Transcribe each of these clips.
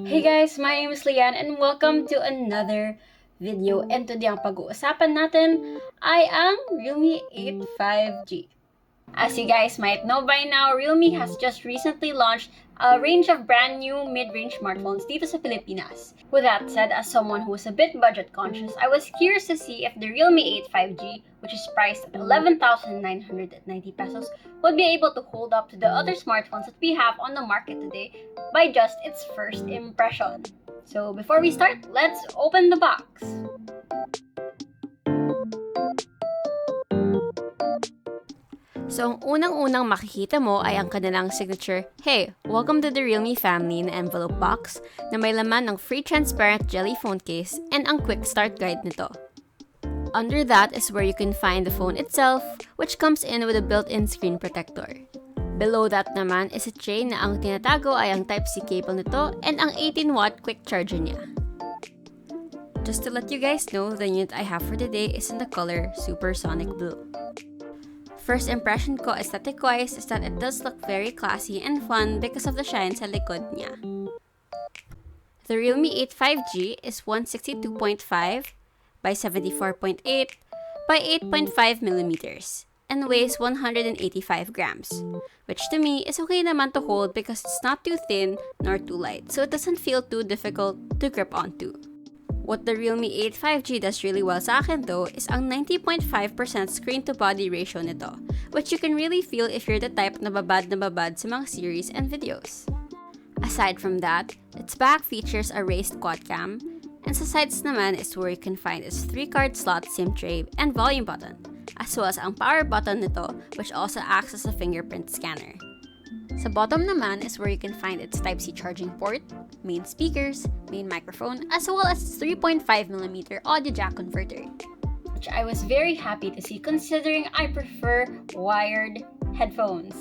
Hey guys, my name is Lian and welcome to another video. And today ang pag-uusapan natin ay ang Realme 8 5G. As you guys might know by now, Realme has just recently launched a range of brand new mid-range smartphones dito sa Pilipinas. With that said, as someone who is a bit budget conscious, I was curious to see if the Realme 8 5G, which is priced at 11,990 pesos, would be able to hold up to the other smartphones that we have on the market today by just its first impression. So before we start, let's open the box. So, ang unang-unang makikita mo ay ang kanilang signature, "Hey, welcome to the Realme family" na envelope box na may laman ng free transparent jelly phone case and ang quick start guide nito. Under that is where you can find the phone itself, which comes in with a built-in screen protector. Below that naman is a tray na ang tinatago ay ang Type-C cable nito and ang 18-watt quick charger niya. Just to let you guys know, the unit I have for today is in the color Supersonic Blue. First impression ko aesthetic-wise is that it does look very classy and fun because of the shine sa likod niya. The Realme 8 5G is 162.5 by 74.8 by 8.5 millimeters and weighs 185 grams, which to me is okay naman to hold because it's not too thin nor too light, so it doesn't feel too difficult to grip onto. What the Realme 8 5G does really well sa akin though is ang 90.5% screen-to-body ratio nito, which you can really feel if you're the type na babad sa mga series and videos. Aside from that, its back features a raised quad cam, and sa sides naman is where you can find its 3-card slot SIM tray and volume button, as well as ang power button nito, which also acts as a fingerprint scanner. Sa bottom naman is where you can find its Type-C charging port, main speakers, main microphone, as well as its 3.5mm audio jack converter, which I was very happy to see considering I prefer wired headphones.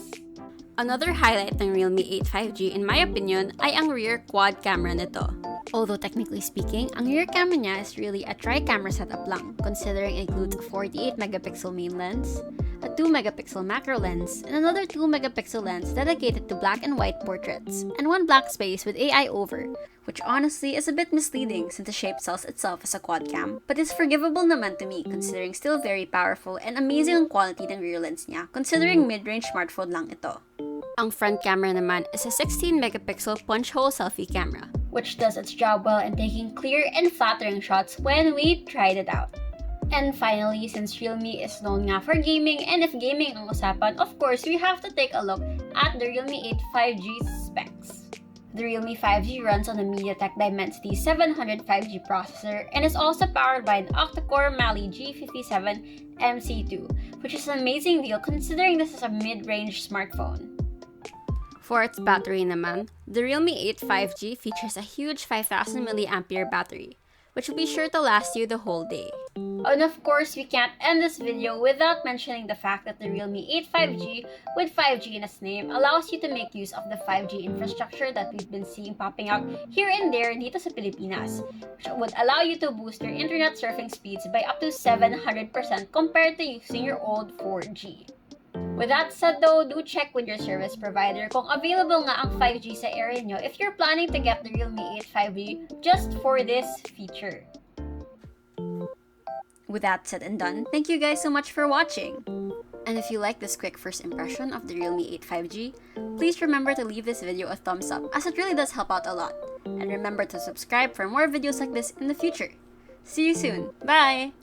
Another highlight ng Realme 8 5G in my opinion ay ang rear quad camera nito. Although technically speaking, ang rear camera niya is really a tri-camera setup lang, considering it includes a 48-megapixel main lens, a 2-megapixel macro lens, and another 2-megapixel lens dedicated to black and white portraits, and one black space with AI over, which honestly is a bit misleading since the shape sells itself as a quad cam, but is forgivable naman to me considering still very powerful and amazing ang quality ng rear lens niya, considering mid-range smartphone lang ito. Ang front camera naman is a 16-megapixel punch-hole selfie camera, which does its job well in taking clear and flattering shots when we tried it out. And finally, since Realme is known nga for gaming, and if gaming ang usapan, of course, we have to take a look at the Realme 8 5G specs. The Realme 5G runs on the MediaTek Dimensity 700 5G processor and is also powered by an octa-core Mali G57 MC2, which is an amazing deal considering this is a mid-range smartphone. For its battery naman, the Realme 8 5G features a huge 5000 mAh battery, which will be sure to last you the whole day. And of course, we can't end this video without mentioning the fact that the Realme 8 5G with 5G in its name allows you to make use of the 5G infrastructure that we've been seeing popping out here and there dito sa Pilipinas, which would allow you to boost your internet surfing speeds by up to 700% compared to using your old 4G. With that said though, do check with your service provider kung available nga ang 5G sa area nyo if you're planning to get the Realme 8 5G just for this feature. With that said and done, thank you guys so much for watching! And if you like this quick first impression of the Realme 8 5G, please remember to leave this video a thumbs up as it really does help out a lot. And remember to subscribe for more videos like this in the future. See you soon! Bye!